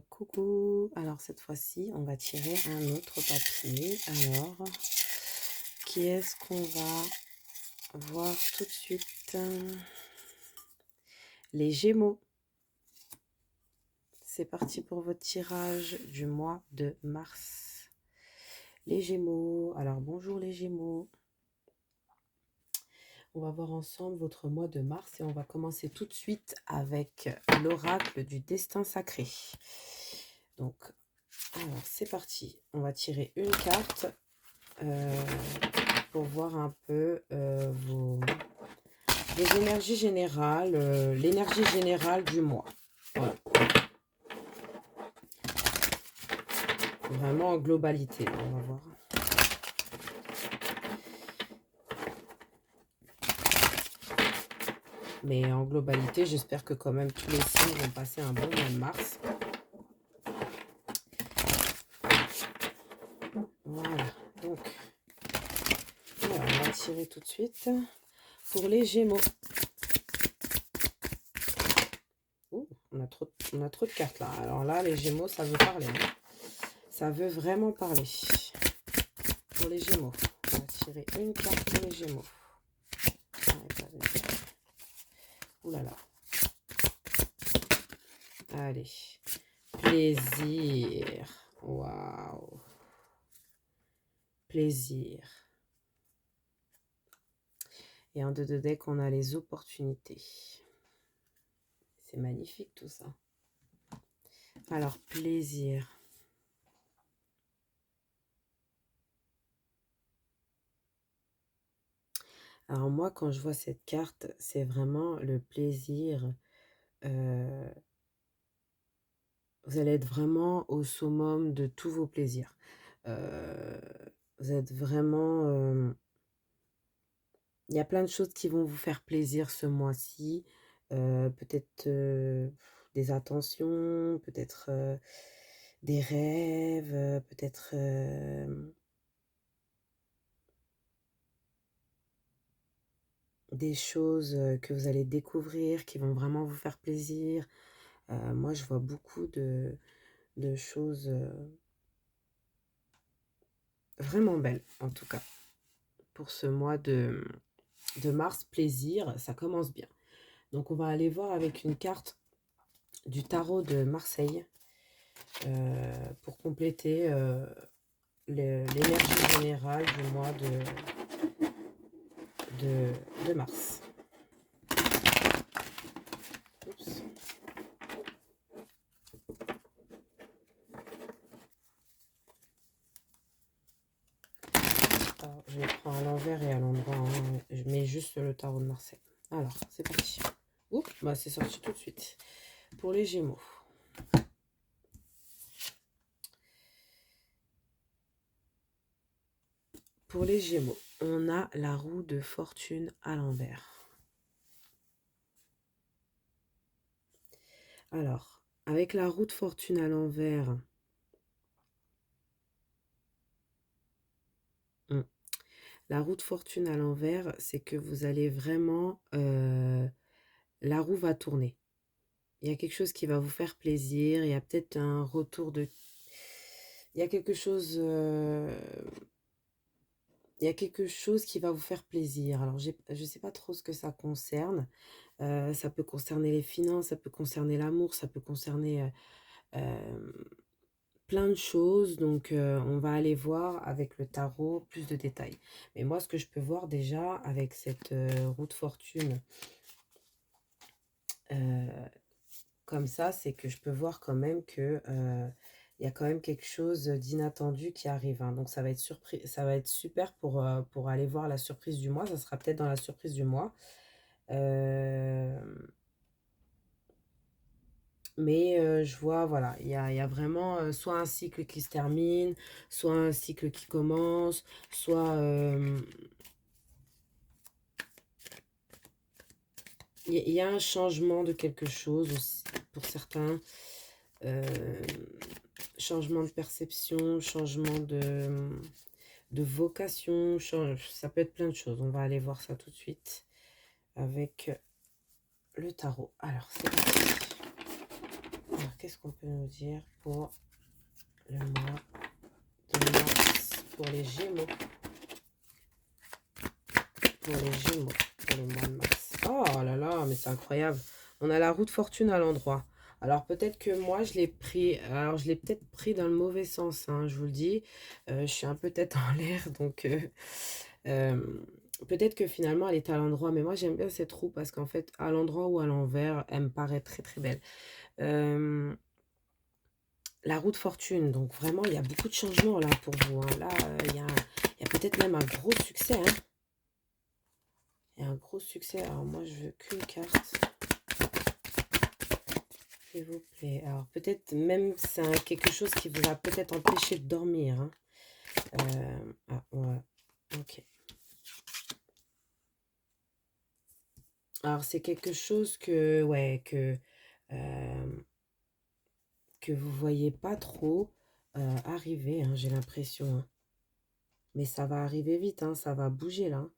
Coucou. Alors cette fois-ci, on va tirer un autre papier. Alors, qui est-ce qu'on va voir tout de suite? Les Gémeaux. C'est parti pour votre tirage du mois de mars. Les Gémeaux. Alors bonjour les Gémeaux. On va voir ensemble votre mois de mars et on va commencer tout de suite avec l'oracle du destin sacré. Donc, alors c'est parti. On va tirer une carte pour voir un peu vos énergies générales, l'énergie générale du mois. Voilà. Vraiment en globalité, on va voir. Mais en globalité, j'espère que quand même tous les signes vont passer un bon mois de mars. Voilà, donc on va tirer tout de suite pour les Gémeaux. Ouh, on a trop de cartes là. Alors là, les Gémeaux, ça veut parler. Hein. Ça veut vraiment parler. Pour les Gémeaux, on va tirer une carte pour les Gémeaux. Ouh là là. Allez. Plaisir. Waouh. Plaisir. Et en 2 de deck, on a les opportunités. C'est magnifique tout ça. Alors, plaisir. Alors moi, quand je vois cette carte, c'est vraiment le plaisir. Vous allez être vraiment au summum de tous vos plaisirs. Vous êtes vraiment... il y a plein de choses qui vont vous faire plaisir ce mois-ci. Peut-être des attentions, peut-être des rêves, peut-être des choses que vous allez découvrir, qui vont vraiment vous faire plaisir. Moi, je vois beaucoup de choses vraiment belles, en tout cas. Pour ce mois de mars, plaisir, ça commence bien. Donc, on va aller voir avec une carte du tarot de Marseille pour compléter l'énergie générale du mois de mars. Oups. Alors, je vais prendre à l'envers et à l'endroit. Hein. Je mets juste le tarot de Marseille. Alors, c'est parti. Oups, bah, c'est sorti tout de suite. Pour les Gémeaux. Pour les Gémeaux, on a la roue de fortune à l'envers. Alors, avec la roue de fortune à l'envers, la roue de fortune à l'envers, c'est que vous allez vraiment... la roue va tourner. Il y a quelque chose qui va vous faire plaisir. Il y a peut-être un retour de... Il y a quelque chose... il y a quelque chose qui va vous faire plaisir. Alors, je ne sais pas trop ce que ça concerne. Ça peut concerner les finances, ça peut concerner l'amour, ça peut concerner plein de choses. Donc, on va aller voir avec le tarot plus de détails. Mais moi, ce que je peux voir déjà avec cette roue de fortune comme ça, c'est que je peux voir quand même que il y a quand même quelque chose d'inattendu qui arrive. Hein. Donc, ça va être super pour aller voir la surprise du mois. Ça sera peut-être dans la surprise du mois. Mais je vois, voilà, il y a vraiment soit un cycle qui se termine, soit un cycle qui commence, soit il y a un changement de quelque chose aussi pour certains. Changement de perception, changement de vocation, ça peut être plein de choses. On va aller voir ça tout de suite avec le tarot. Alors, c'est parti. Alors, qu'est-ce qu'est-ce qu'on peut nous dire pour le mois de mars, pour les Gémeaux? Pour les Gémeaux, pour le mois de mars. Oh là là, mais c'est incroyable. On a la roue de fortune à l'endroit. Alors peut-être que moi je l'ai pris, alors je l'ai peut-être pris dans le mauvais sens, hein, je vous le dis. Je suis un peu tête en l'air, donc euh, peut-être que finalement elle est à l'endroit. Mais moi j'aime bien cette roue parce qu'en fait à l'endroit ou à l'envers, elle me paraît très très belle. Euh, la roue de fortune, donc vraiment il y a beaucoup de changements là pour vous, hein. Là il y a peut-être même un gros succès, hein. Il y a un gros succès. Alors moi je veux qu'une carte. S'il vous plaît. Alors, peut-être même c'est quelque chose qui vous a peut-être empêché de dormir, hein. Ah, ouais. Ok. Alors, c'est quelque chose que, ouais, que vous voyez pas trop arriver, hein, j'ai l'impression, hein. Mais ça va arriver vite, hein, ça va bouger, là, hein.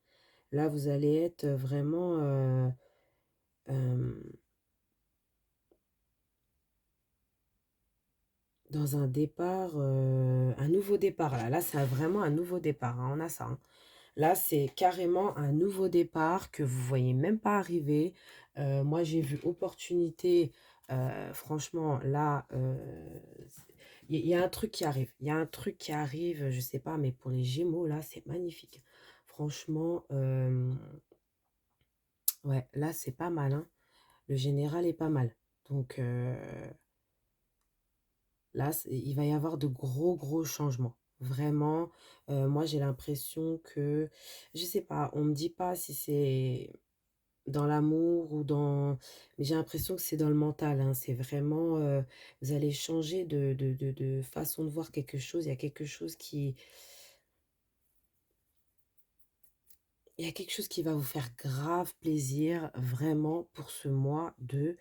Là, vous allez être vraiment euh, dans un départ, un nouveau départ, là. Là, c'est vraiment un nouveau départ, hein, on a ça, hein. Là, c'est carrément un nouveau départ que vous voyez même pas arriver. Moi, j'ai vu opportunité. Franchement, là, il y a un truc qui arrive. Il y a un truc qui arrive, je sais pas, mais pour les Gémeaux, là, c'est magnifique. Franchement, ouais, là, c'est pas mal, hein. Le général est pas mal. Donc, là, il va y avoir de gros, gros changements. Vraiment, moi, j'ai l'impression que, je sais pas, on me dit pas si c'est dans l'amour ou dans... Mais j'ai l'impression que c'est dans le mental, hein. C'est vraiment... vous allez changer de façon de voir quelque chose. Il y a quelque chose qui... Il y a quelque chose qui va vous faire grave plaisir, vraiment, pour ce mois de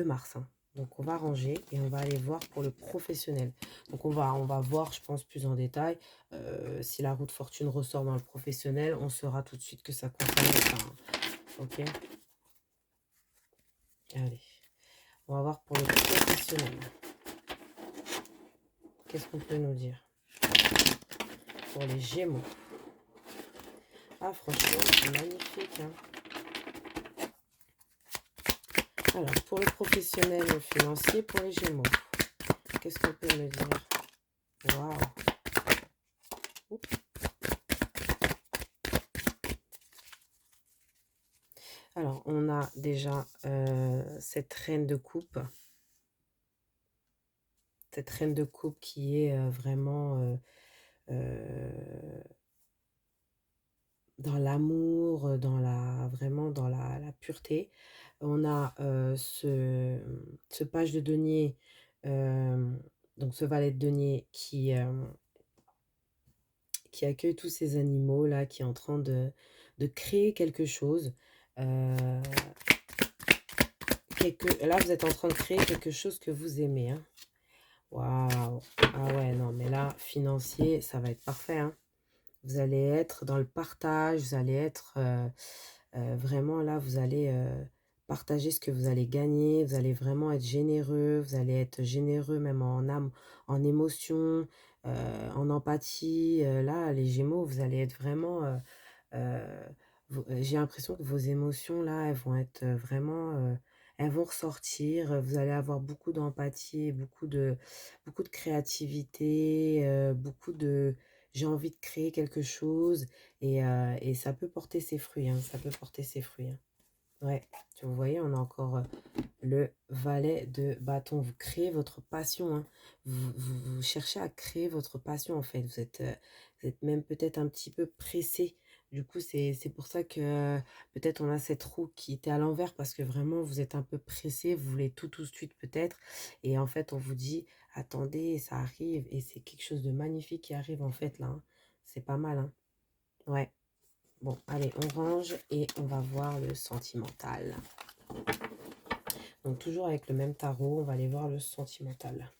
mars, hein. Donc, on va ranger et on va aller voir pour le professionnel. Donc, on va voir, je pense, plus en détail. Si la roue de fortune ressort dans le professionnel, on saura tout de suite que ça concerne ça, hein. Ok? Allez. On va voir pour le professionnel. Qu'est-ce qu'on peut nous dire pour les Gémeaux? Ah, franchement, c'est magnifique, hein. Alors, pour le professionnel et le financier, pour les Gémeaux, qu'est-ce qu'on peut me dire? Waouh! Oups. Alors, on a déjà cette reine de coupe. Cette reine de coupe qui est vraiment dans l'amour, vraiment dans la pureté. On a ce page de denier, euh, donc ce valet de denier qui accueille tous ces animaux là, qui est en train de créer quelque chose. Euh, là, vous êtes en train de créer quelque chose que vous aimez, hein. Waouh! Ah ouais, non, mais là, financier, ça va être parfait, hein. Vous allez être dans le partage, vous allez être vraiment là, vous allez partager ce que vous allez gagner, vous allez vraiment être généreux, vous allez être généreux même en âme, en émotion, en empathie. Là, les Gémeaux, vous allez être vraiment... euh, j'ai l'impression que vos émotions, là, elles vont être vraiment... elles vont ressortir, vous allez avoir beaucoup d'empathie, beaucoup de créativité, beaucoup de j'ai envie de créer quelque chose et ça peut porter ses fruits, hein, ça peut porter ses fruits, hein. Ouais, vous voyez, on a encore le valet de bâton. Vous créez votre passion, hein. Vous cherchez à créer votre passion, en fait. Vous êtes même peut-être un petit peu pressé. Du coup, c'est pour ça que peut-être on a cette roue qui était à l'envers parce que vraiment, vous êtes un peu pressé. Vous voulez tout de suite, peut-être. Et en fait, on vous dit, attendez, ça arrive. Et c'est quelque chose de magnifique qui arrive, en fait, là, hein. C'est pas mal, hein. Ouais. Bon, allez, on range et on va voir le sentimental. Donc, toujours avec le même tarot, on va aller voir le sentimental.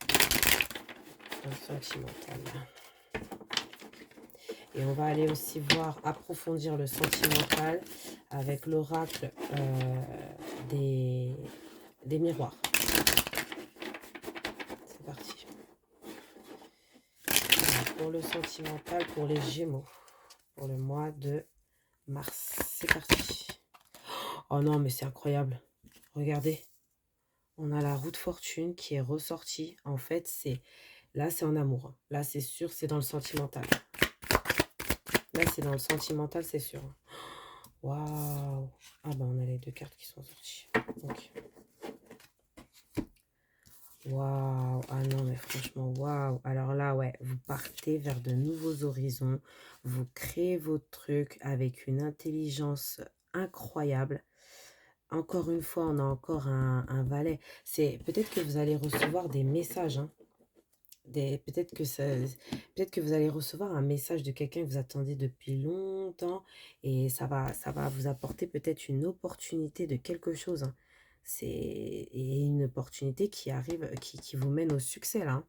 Le sentimental. Et on va aller aussi voir, approfondir le sentimental avec l'oracle des des miroirs. C'est parti. Alors, pour le sentimental, pour les Gémeaux, pour le mois de mars. C'est parti. Oh non, mais c'est incroyable. Regardez, on a la roue de fortune qui est ressortie. En fait, là, c'est en amour. Là, c'est sûr, c'est dans le sentimental. Là, c'est dans le sentimental, c'est sûr. Waouh. Ah bah, on a les deux cartes qui sont sorties. Donc, waouh. Ah non, mais franchement, waouh. Alors là, ouais, vous partez vers de nouveaux horizons. Vous créez votre truc avec une intelligence incroyable. Encore une fois, on a encore un valet. C'est peut-être que vous allez recevoir des messages, hein. Peut-être que vous allez recevoir un message de quelqu'un que vous attendiez depuis longtemps et ça va vous apporter peut-être une opportunité de quelque chose, hein. Et une opportunité qui arrive, qui vous mène au succès là, hein.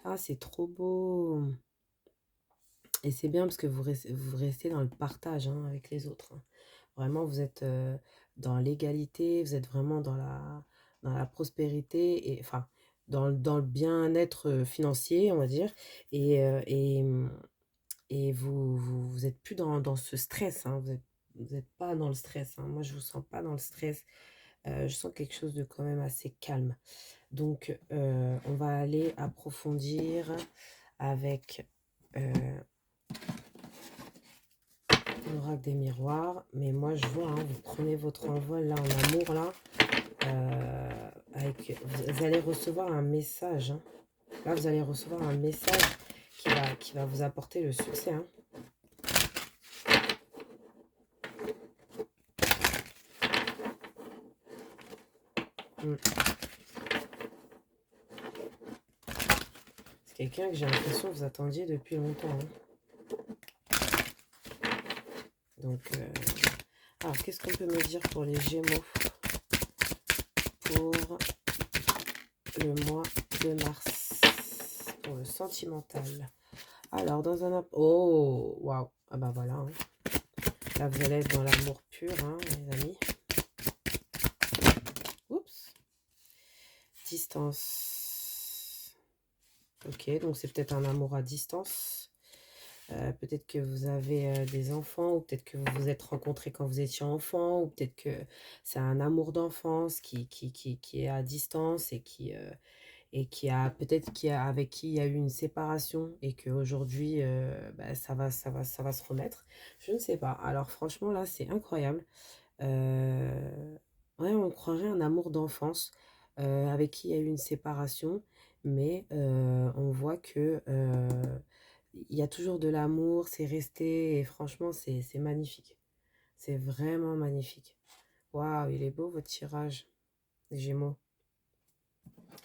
Ah, c'est trop beau. Et c'est bien parce que vous restez dans le partage, hein, avec les autres, hein. Vraiment, vous êtes dans l'égalité, vous êtes vraiment dans la prospérité, et enfin, dans le bien-être financier, on va dire. Et, et vous êtes plus dans ce stress, hein. Vous êtes pas dans le stress, hein. Moi, je vous sens pas dans le stress. Je sens quelque chose de quand même assez calme. Donc, on va aller approfondir avec l'oracle des miroirs. Mais moi, je vois, hein, vous prenez votre envol là en amour, là. Vous allez recevoir un message, hein. Là, vous allez recevoir un message qui va vous apporter le succès, hein. Mm. C'est quelqu'un que j'ai l'impression que vous attendiez depuis longtemps, hein. Donc, alors, qu'est-ce qu'on peut me dire pour les Gémeaux pour le mois de mars, pour le sentimental? Alors, dans un... Oh, waouh. Ah bah voilà, hein. Là, vous allez être dans l'amour pur, hein, les amis. Oups. Distance. Ok, donc c'est peut-être un amour à distance. Peut-être que vous avez des enfants, ou peut-être que vous vous êtes rencontrés quand vous étiez enfant, ou peut-être que c'est un amour d'enfance qui est à distance et qui a peut-être avec qui il y a eu une séparation et qu'aujourd'hui bah, ça va se remettre. Je ne sais pas. Alors franchement là c'est incroyable. Ouais, on croirait un amour d'enfance avec qui il y a eu une séparation, mais on voit que il y a toujours de l'amour, c'est resté, et franchement, c'est magnifique. C'est vraiment magnifique. Waouh, il est beau votre tirage, les Gémeaux.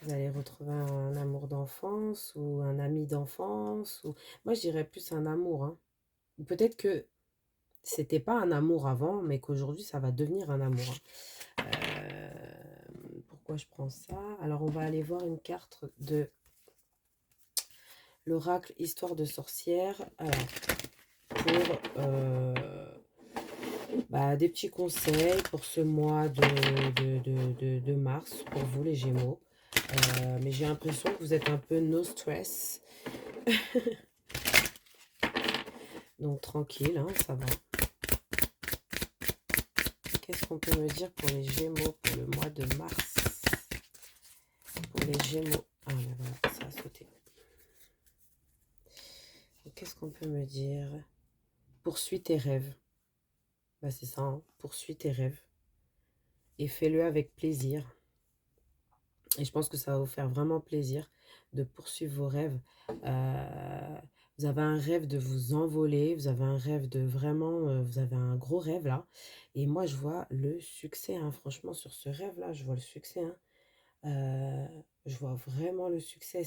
Vous allez retrouver un amour d'enfance ou un ami d'enfance. Ou... Moi, je dirais plus un amour, hein. Ou peut-être que c'était pas un amour avant, mais qu'aujourd'hui, ça va devenir un amour, hein. Pourquoi je prends ça? Alors, on va aller voir une carte de l'oracle Histoire de sorcière. Alors, pour des petits conseils pour ce mois de mars, pour vous les Gémeaux. Mais j'ai l'impression que vous êtes un peu no stress. Donc, tranquille, hein, ça va. Qu'est-ce qu'on peut me dire pour les Gémeaux pour le mois de mars? Pour les Gémeaux. Ah, mais voilà, ça a sauté. Qu'est-ce qu'on peut me dire? Poursuis tes rêves. Bah, c'est ça, hein. Poursuis tes rêves. Et fais-le avec plaisir. Et je pense que ça va vous faire vraiment plaisir de poursuivre vos rêves. Vous avez un rêve de vous envoler. Vous avez un rêve de vraiment... vous avez un gros rêve là. Et moi, je vois le succès, hein. Franchement, sur ce rêve-là, je vois le succès, hein. Je vois vraiment le succès.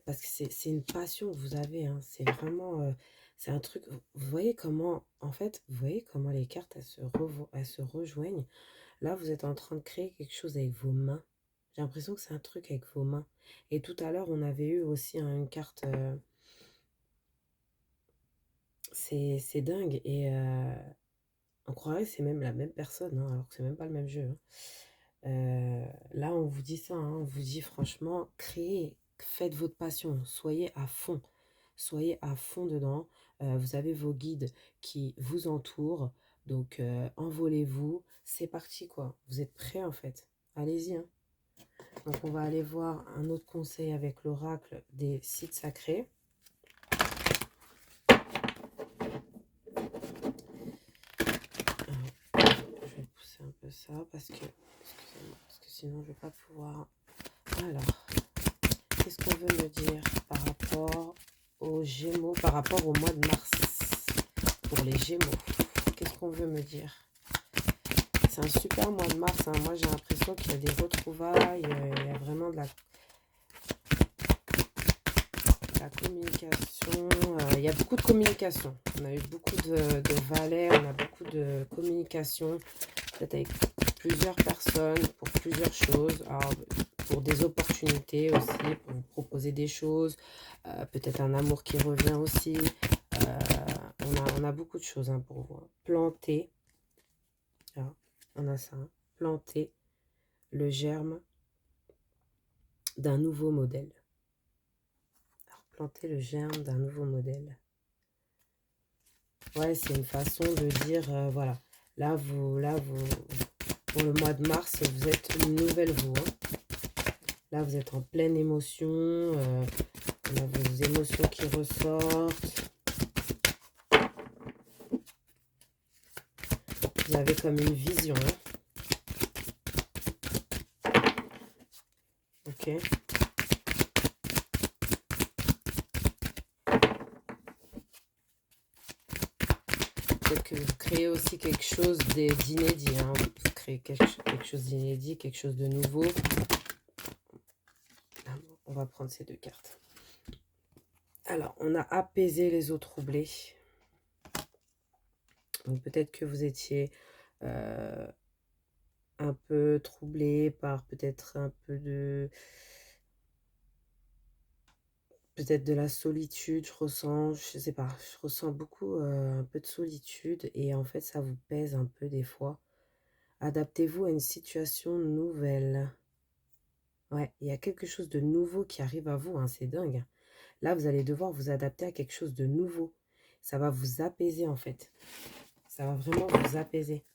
Parce que c'est une passion que vous avez, hein. C'est vraiment... c'est un truc... Vous voyez comment... En fait, vous voyez comment les cartes, elles se rejoignent. Là, vous êtes en train de créer quelque chose avec vos mains. J'ai l'impression que c'est un truc avec vos mains. Et tout à l'heure, on avait eu aussi, hein, une carte... c'est dingue. Et on croirait que c'est même la même personne, hein, alors que c'est même pas le même jeu, hein. Là, on vous dit ça, hein, on vous dit franchement, créez, faites votre passion, soyez à fond dedans. Vous avez vos guides qui vous entourent, donc envolez-vous, c'est parti quoi. Vous êtes prêts en fait. Allez-y, hein. Donc on va aller voir un autre conseil avec l'oracle des sites sacrés. Je vais pousser un peu ça parce que, excusez-moi, parce que sinon je vais pas pouvoir. Alors, qu'est-ce qu'on veut me dire par rapport aux Gémeaux, par rapport au mois de mars pour les Gémeaux? Qu'est-ce qu'on veut me dire? C'est un super mois de mars, hein. Moi j'ai l'impression qu'il y a des retrouvailles, il y a vraiment de la communication, il y a beaucoup de communication. On a eu beaucoup de valets, on a beaucoup de communication, peut-être avec plusieurs personnes, pour plusieurs choses. Alors, pour des opportunités aussi, pour vous proposer des choses, peut-être un amour qui revient aussi. On a beaucoup de choses hein, pour vous. Planter, là, on a ça, hein. Planter le germe d'un nouveau modèle. Alors, planter le germe d'un nouveau modèle. Ouais, c'est une façon de dire, voilà, là, pour le mois de mars, vous êtes une nouvelle vous. Hein. Là, vous êtes en pleine émotion, on a vos émotions qui ressortent. Vous avez comme une vision. Hein. Ok. Peut-être que vous créez aussi quelque chose d'inédit. Hein. Vous créez quelque chose d'inédit, quelque chose de nouveau. On va prendre ces deux cartes. Alors, on a apaisé les eaux troublées. Donc, peut-être que vous étiez un peu troublé par peut-être un peu de... Peut-être de la solitude, je sais pas, je ressens beaucoup un peu de solitude et en fait ça vous pèse un peu des fois. Adaptez-vous à une situation nouvelle. Ouais, il y a quelque chose de nouveau qui arrive à vous, hein, c'est dingue. Là, vous allez devoir vous adapter à quelque chose de nouveau. Ça va vous apaiser en fait. Ça va vraiment vous apaiser.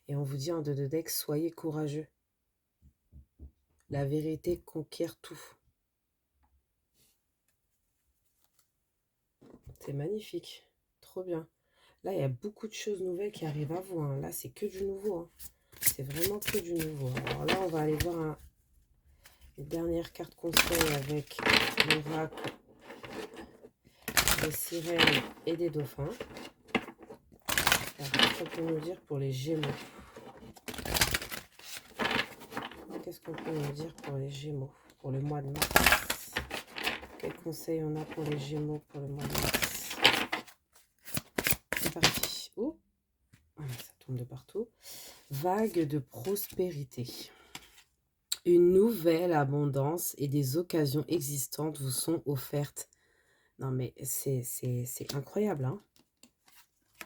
Et on vous dit en deux de deck, soyez courageux. La vérité conquiert tout. C'est magnifique. Trop bien. Là, il y a beaucoup de choses nouvelles qui arrivent à vous. Hein. Là, c'est que du nouveau. Hein. C'est vraiment que du nouveau. Alors là, on va aller voir une dernière carte conseil avec l'oracle des sirènes et des dauphins. Qu'est-ce qu'on peut nous dire pour les Gémeaux? Qu'est-ce qu'on peut nous dire pour les Gémeaux pour le mois de mars? Quels conseils on a pour les Gémeaux pour le mois de mars? C'est parti. Oh, ça tombe de partout. Vague de prospérité. Une nouvelle abondance et des occasions existantes vous sont offertes. Non, mais c'est incroyable, hein.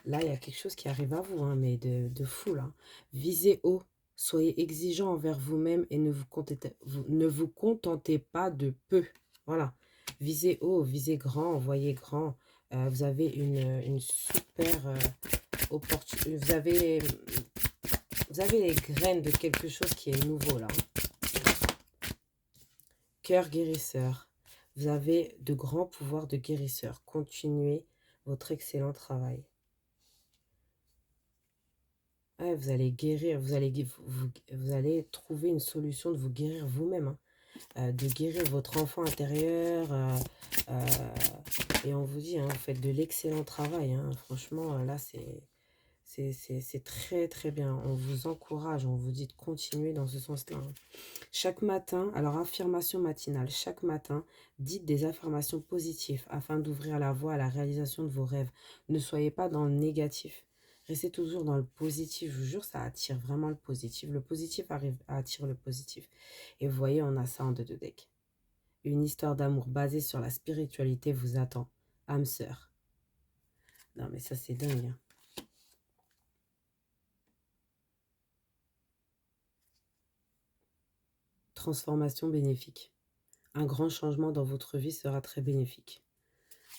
Là, il y a quelque chose qui arrive à vous, hein, mais de fou, là. Visez haut, soyez exigeant envers vous-même et ne vous contentez pas de peu. Voilà. Visez haut, visez grand, voyez grand. Vous avez une super opportunité. Vous avez les graines de quelque chose qui est nouveau, là. Cœur guérisseur. Vous avez de grands pouvoirs de guérisseur. Continuez votre excellent travail. Ouais, vous allez guérir, vous allez trouver une solution de vous guérir vous-même, hein, de guérir votre enfant intérieur. Euh, et on vous dit, hein, vous faites de l'excellent travail. Hein, franchement, là, c'est très, très bien. On vous encourage, on vous dit de continuer dans ce sens-là. Hein. Chaque matin, alors affirmation matinale, chaque matin, dites des affirmations positives afin d'ouvrir la voie à la réalisation de vos rêves. Ne soyez pas dans le négatif. Restez toujours dans le positif. Je vous jure, ça attire vraiment le positif. Le positif arrive à attirer le positif. Et vous voyez, on a ça en deux de deck. Une histoire d'amour basée sur la spiritualité vous attend. Âme sœur. Non, mais ça, c'est dingue. Hein. transformation bénéfique. Un grand changement dans votre vie sera très bénéfique.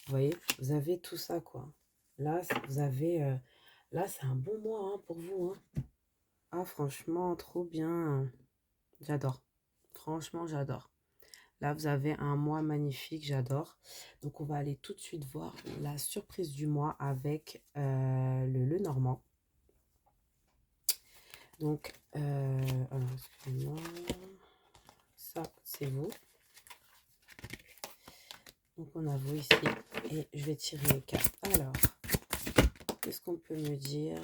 Vous voyez? Vous avez tout ça, quoi. Là, vous avez... là, c'est un bon mois hein, pour vous. Hein. Ah, franchement, trop bien. J'adore. Franchement, j'adore. Là, vous avez un mois magnifique, j'adore. Donc, on va aller tout de suite voir la surprise du mois avec le Normand. Donc, alors, excusez-moi. Ça, c'est vous. Donc, on a vous ici. Et je vais tirer les cartes. Alors, qu'est-ce qu'on peut me dire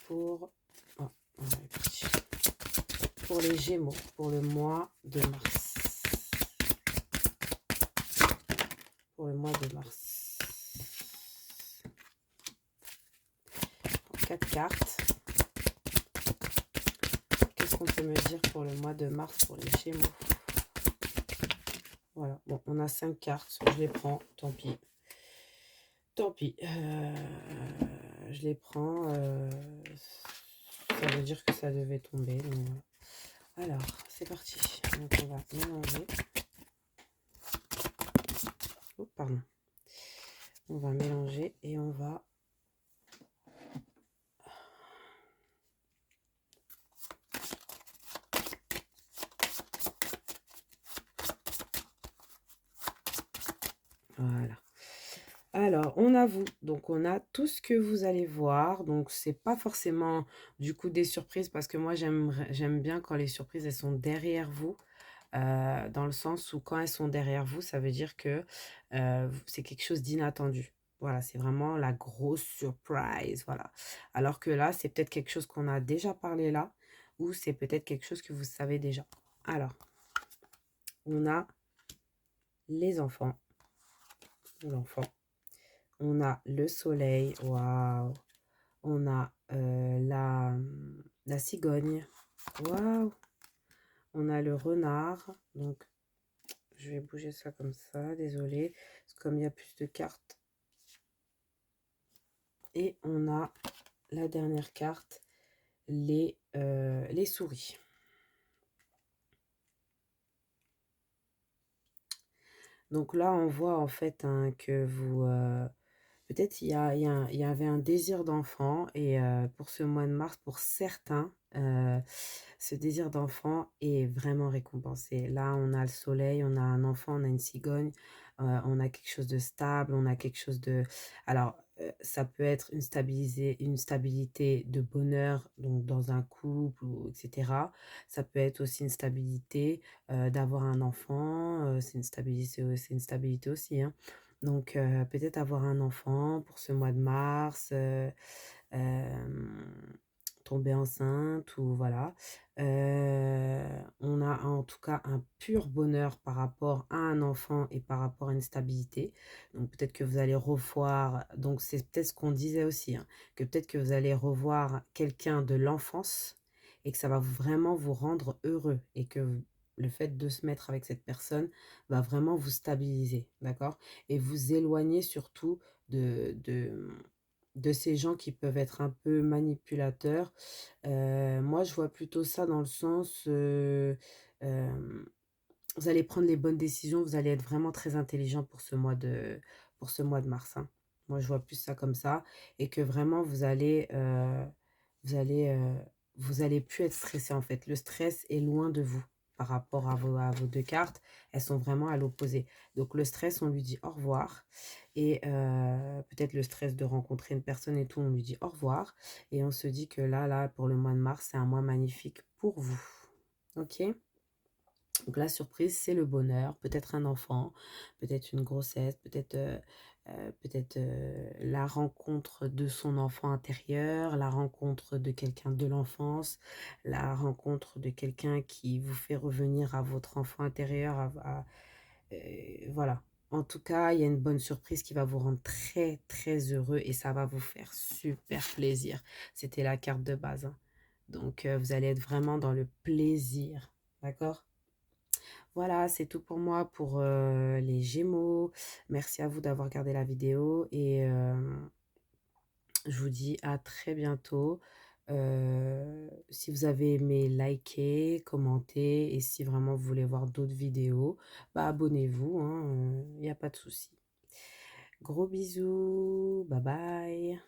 pour... Oh, pour les Gémeaux, pour le mois de mars. Pour le mois de mars. 4 cartes. Qu'est-ce qu'on peut me dire pour le mois de mars pour les Gémeaux? Voilà, bon, on a 5 cartes. Je les prends, tant pis. Tant pis. Je les prends. Ça veut dire que ça devait tomber. Donc voilà. Alors, c'est parti. Donc, on va mélanger. Oh, pardon. On va mélanger et on va... Voilà. Alors, on a vous. Donc, on a tout ce que vous allez voir. Donc, c'est pas forcément du coup des surprises parce que moi, j'aime bien quand les surprises, elles sont derrière vous. Dans le sens où quand elles sont derrière vous, ça veut dire que c'est quelque chose d'inattendu. Voilà, c'est vraiment la grosse surprise. Voilà. Alors que là, c'est peut-être quelque chose qu'on a déjà parlé là ou c'est peut-être quelque chose que vous savez déjà. Alors, on a les enfants. L'enfant. On a le soleil, waouh. On a la cigogne, waouh. On a le renard, donc je vais bouger ça comme ça, désolé, comme il y a plus de cartes. Et on a la dernière carte, les souris. Donc là, on voit en fait hein, que vous... peut-être il y avait un désir d'enfant et pour ce mois de mars, pour certains, ce désir d'enfant est vraiment récompensé. Là, on a le soleil, on a un enfant, on a une cigogne, on a quelque chose de stable, on a quelque chose de... Alors, ça peut être une stabilité de bonheur, donc dans un couple, etc. Ça peut être aussi une stabilité d'avoir un enfant, c'est une stabilité aussi, hein. Donc, peut-être avoir un enfant pour ce mois de mars, tomber enceinte ou voilà. On a en tout cas un pur bonheur par rapport à un enfant et par rapport à une stabilité. Donc, peut-être que vous allez revoir, donc c'est peut-être ce qu'on disait aussi, hein, que peut-être que vous allez revoir quelqu'un de l'enfance et que ça va vraiment vous rendre heureux et que le fait de se mettre avec cette personne va vraiment vous stabiliser, d'accord? Et vous éloigner surtout de ces gens qui peuvent être un peu manipulateurs. Moi, je vois plutôt ça dans le sens, vous allez prendre les bonnes décisions, vous allez être vraiment très intelligent pour ce mois de mars, hein. Moi, je vois plus ça comme ça et que vraiment vous allez, vous allez plus être stressé, en fait. Le stress est loin de vous par rapport à vos 2 cartes. Elles sont vraiment à l'opposé. Donc le stress, on lui dit au revoir et peut-être le stress de rencontrer une personne et tout, on lui dit au revoir et on se dit que là, pour le mois de mars, c'est un mois magnifique pour vous. OK? Donc la surprise, c'est le bonheur, peut-être un enfant, peut-être une grossesse, peut-être la rencontre de son enfant intérieur, la rencontre de quelqu'un de l'enfance, la rencontre de quelqu'un qui vous fait revenir à votre enfant intérieur, voilà. En tout cas, il y a une bonne surprise qui va vous rendre très, très heureux et ça va vous faire super plaisir. C'était la carte de base, hein. Donc, vous allez être vraiment dans le plaisir, d'accord? Voilà, c'est tout pour moi pour les Gémeaux. Merci à vous d'avoir regardé la vidéo et je vous dis à très bientôt Si vous avez aimé, likez, commentez et si vraiment vous voulez voir d'autres vidéos, bah, abonnez-vous, hein, il y a pas de souci. Gros bisous, bye bye.